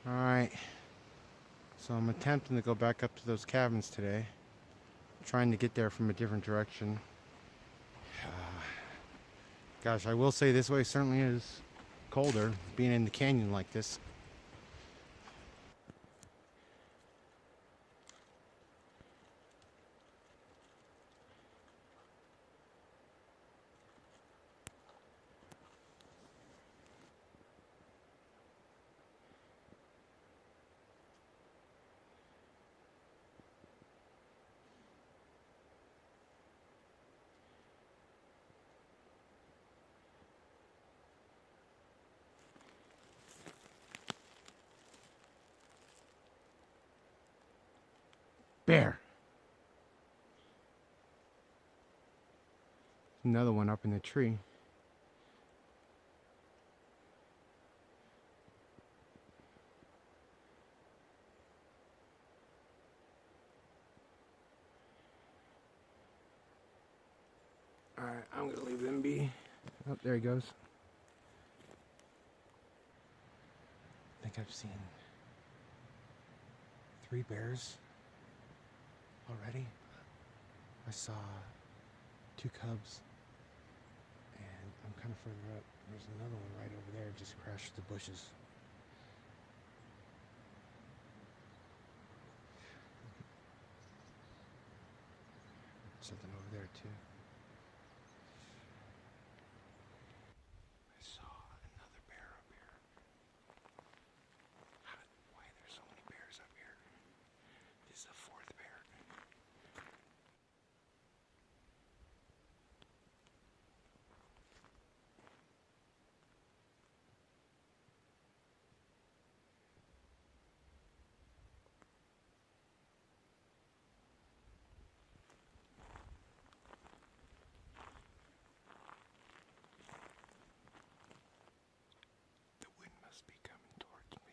Alright, so I'm attempting to go back up to those cabins today. Trying to get there from a different direction. Gosh, I will say this way certainly is colder, being in the canyon like this. Bear! Another one up in the tree. Alright, I'm gonna leave them be. Oh, there he goes. I think I've seen 3 bears already. I saw 2 cubs, and I'm kind of further up. There's another one right over there, just crashed the bushes. Something over there too. I saw another bear up here. Why are there so many bears up here? This is the 4th bear. The wind must be coming towards me.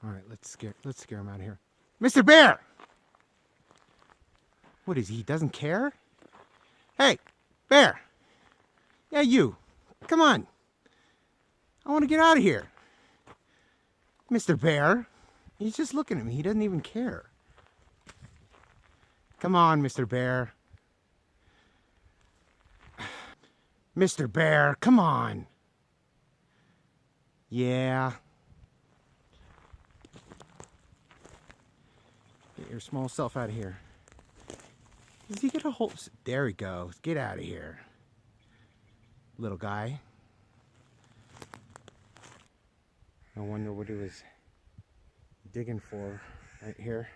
All right, let's scare him out of here. Mr. Bear! What is he? Doesn't care? Hey, Bear! Yeah, you. Come on. I want to get out of here. Mr. Bear. He's just looking at me. He doesn't even care. Come on, Mr. Bear. Mr. Bear, come on. Yeah. Get your small self out of here. Does he get a hold? There he goes. Get out of here, little guy. I wonder what he was digging for right here.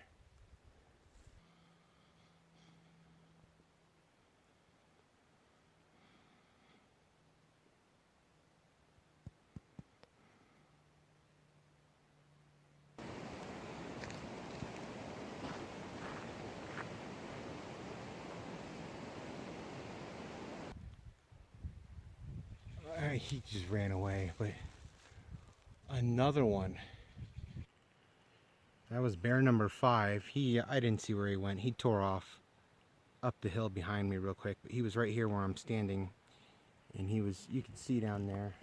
He just ran away, but another one. That was bear number 5. I didn't see where he went. He tore off up the hill behind me real quick, but he was right here where I'm standing, and you could see down there,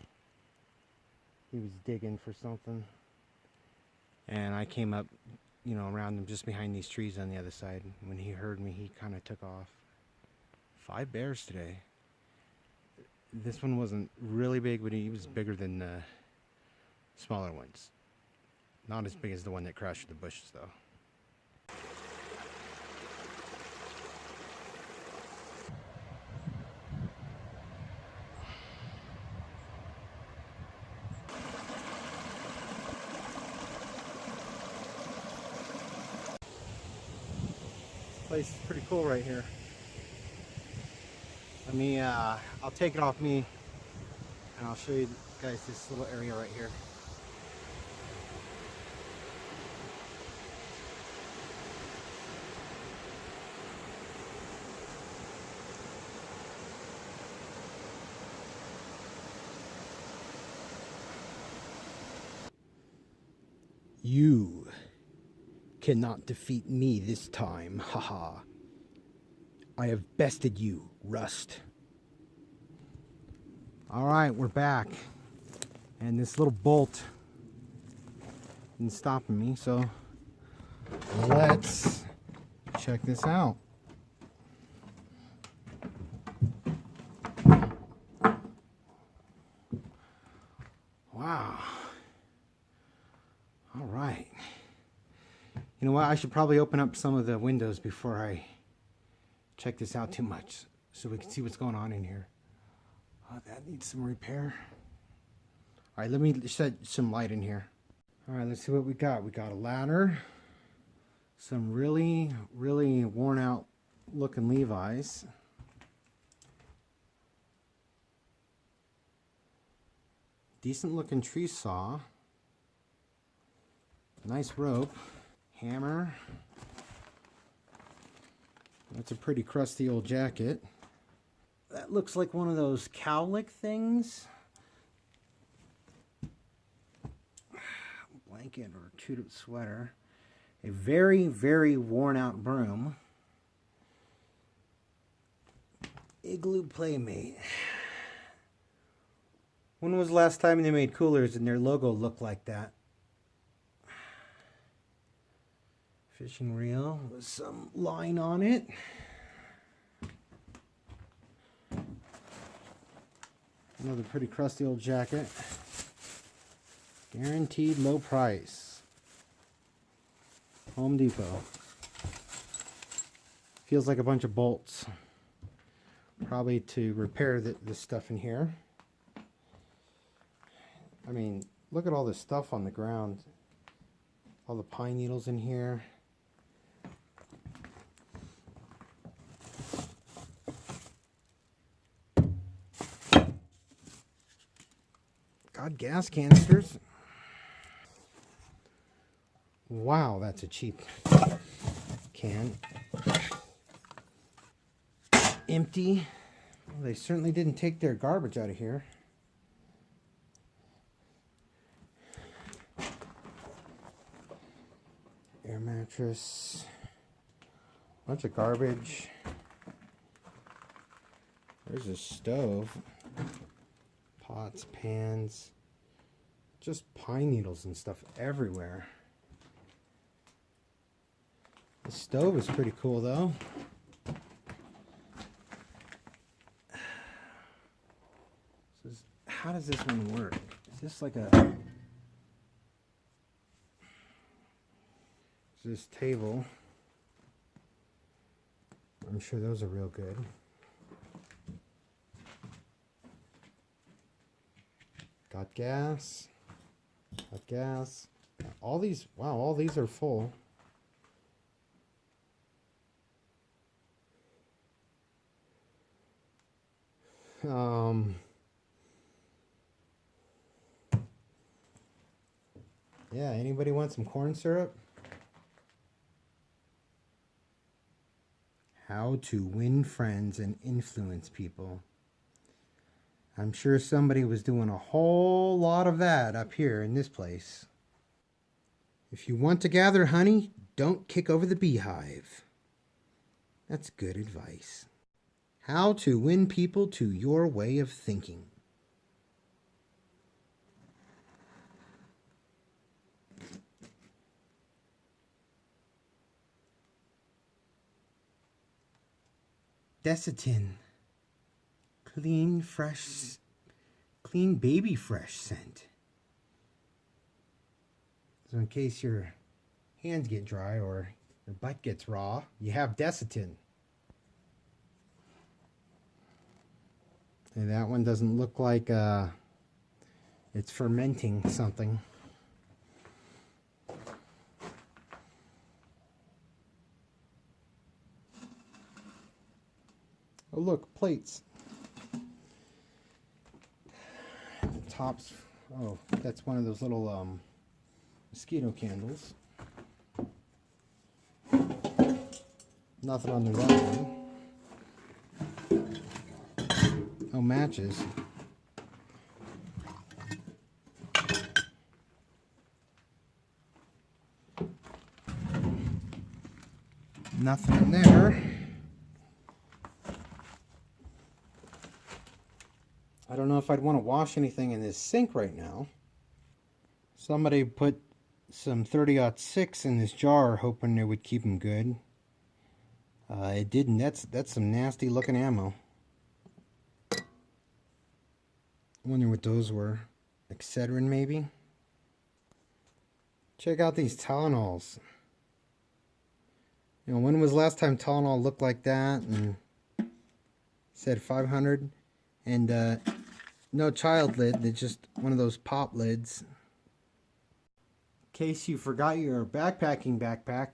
he was digging for something, and I came up, around him just behind these trees on the other side. When he heard me, he kind of took off. 5 bears today. This one wasn't really big, but he was bigger than the smaller ones. Not as big as the one that crashed the bushes, though. This place is pretty cool right here. I'll take it off me, and I'll show you guys this little area right here. You cannot defeat me this time, haha. I have bested you, Rust. Alright, we're back. And this little bolt isn't stopping me, so let's check this out. Wow. Alright. You know what? I should probably open up some of the windows before I check this out too much, so we can see what's going on in here. Oh, that needs some repair. Alright, let me set some light in here. Alright, let's see what we got. We got a ladder. Some really, really worn out looking Levi's. Decent looking tree saw. Nice rope. Hammer. That's a pretty crusty old jacket. That looks like one of those cowlick things. Blanket or chewed-up sweater. A very, very worn out broom. Igloo Playmate. When was the last time they made coolers and their logo looked like that? Fishing reel with some line on it. Another pretty crusty old jacket. Guaranteed low price. Home Depot. Feels like a bunch of bolts. Probably to repair this stuff in here. I mean, look at all this stuff on the ground. All the pine needles in here. God, gas canisters. Wow, that's a cheap can. Empty. Well, they certainly didn't take their garbage out of here. Air mattress. Bunch of garbage. There's a stove. Pots, pans. Just pine needles and stuff everywhere. The stove is pretty cool though. How does this one work? Is this like a... This table. I'm sure those are real good. Got gas. Got gas. All these, wow, all these are full. Yeah, anybody want some corn syrup? How to win friends and influence people. I'm sure somebody was doing a whole lot of that up here in this place. If you want to gather honey, don't kick over the beehive. That's good advice. How to win people to your way of thinking. Desitin. Clean, fresh, clean baby fresh scent. So in case your hands get dry or your butt gets raw, you have Desitin. And that one doesn't look like it's fermenting something. Oh look, plates. The tops, oh, that's one of those little mosquito candles. Nothing under that one. Oh, matches. Nothing in there. I don't know if I'd want to wash anything in this sink right now. Somebody put some 30-06 in this jar hoping it would keep them good. It didn't. That's some nasty looking ammo. I wonder what those were. Excedrin maybe? Check out these Tylenols. You know, when was the last time Tylenol looked like that and said 500? And no child lid, it's just one of those pop lids. In case you forgot your backpacking backpack,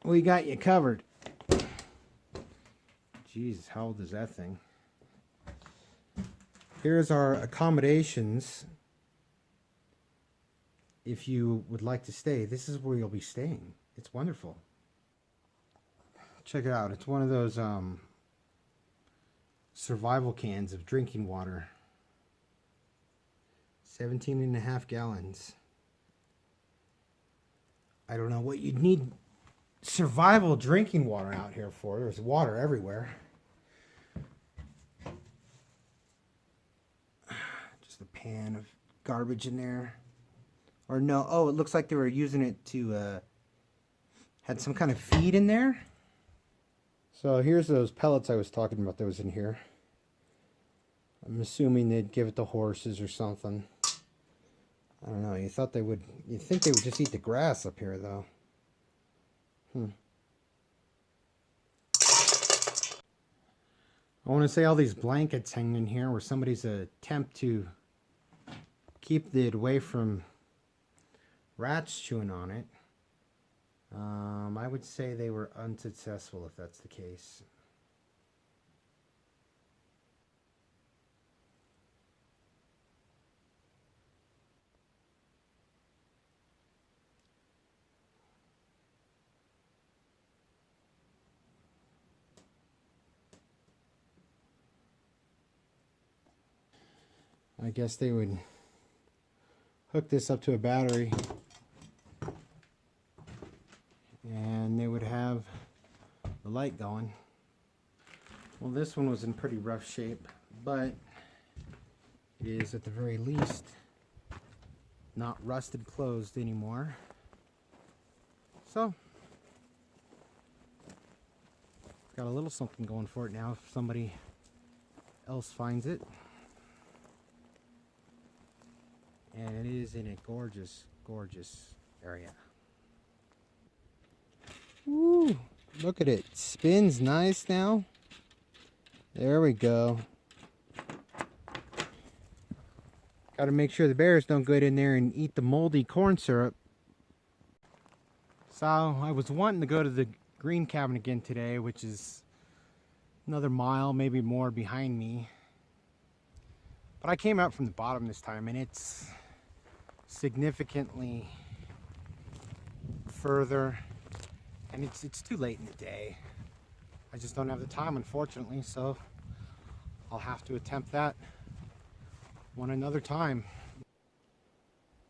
we got you covered. Jeez, how old is that thing? Here's our accommodations. If you would like to stay, this is where you'll be staying. It's wonderful. Check it out. It's one of those survival cans of drinking water. 17.5 gallons. I don't know what you'd need survival drinking water out here for. There's water everywhere. Just a pan of garbage in there. Or no, oh, it looks like they were using it to, had some kind of feed in there. So here's those pellets I was talking about that was in here. I'm assuming they'd give it to horses or something. I don't know, you'd think they would just eat the grass up here though. I want to say all these blankets hanging in here were somebody's attempt to keep it away from rats chewing on it. I would say they were unsuccessful if that's the case. I guess they would hook this up to a battery and they would have the light going. Well, this one was in pretty rough shape, but it is at the very least not rusted closed anymore. So it's got a little something going for it now if somebody else finds it. And it is in a gorgeous, gorgeous area. Woo! Look at it. Spins nice now. There we go. Got to make sure the bears don't get in there and eat the moldy corn syrup. So I was wanting to go to the green cabin again today, which is another mile, maybe more behind me. But I came out from the bottom this time and it's significantly further, and it's too late in the day. I just don't have the time, unfortunately, so I'll have to attempt that one another time.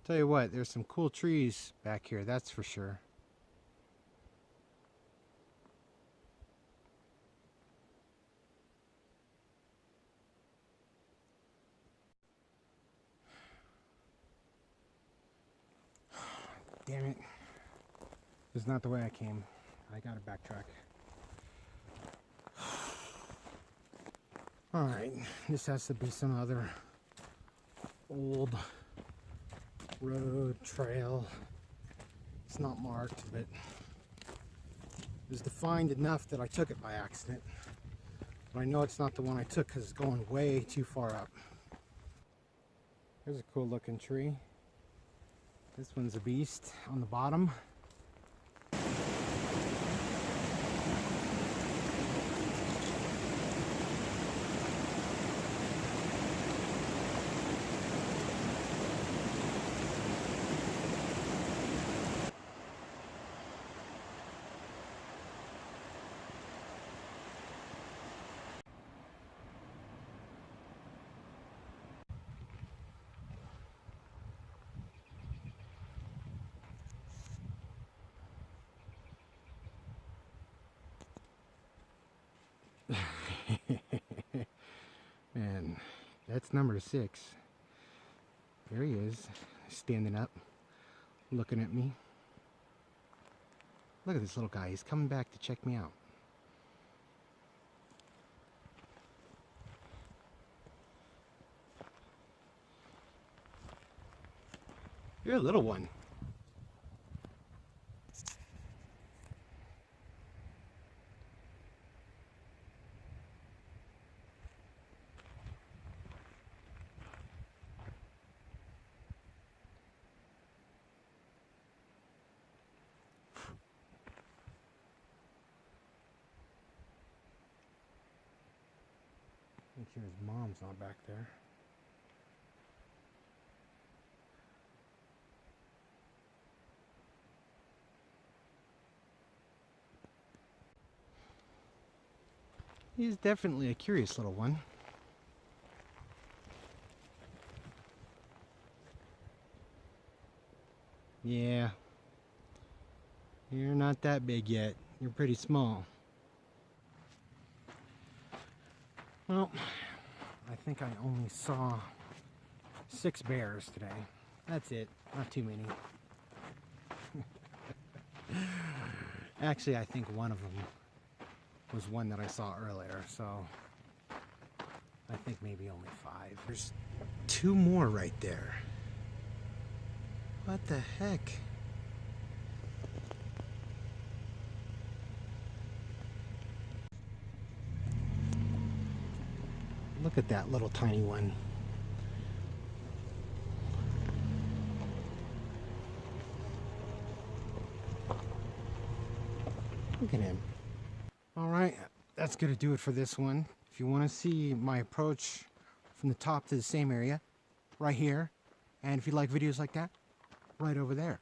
Tell you what, there's some cool trees back here, that's for sure. Damn it. This is not the way I came. I gotta backtrack. Alright, this has to be some other old road, trail. It's not marked, but it was defined enough that I took it by accident. But I know it's not the one I took because it's going way too far up. There's a cool looking tree. This one's a beast on the bottom. house number 6. There he is, standing up, looking at me. Look at this little guy. He's coming back to check me out. You're a little one. Make sure his mom's not back there. He's definitely a curious little one. Yeah. You're not that big yet. You're pretty small. Well, I think I only saw 6 bears today. That's it. Not too many. Actually, I think one of them was one that I saw earlier, so I think maybe only 5. There's 2 more right there. What the heck? Look at that little tiny one. Look at him. Alright, that's going to do it for this one. If you want to see my approach from the top to the same area, right here. And if you like videos like that, right over there.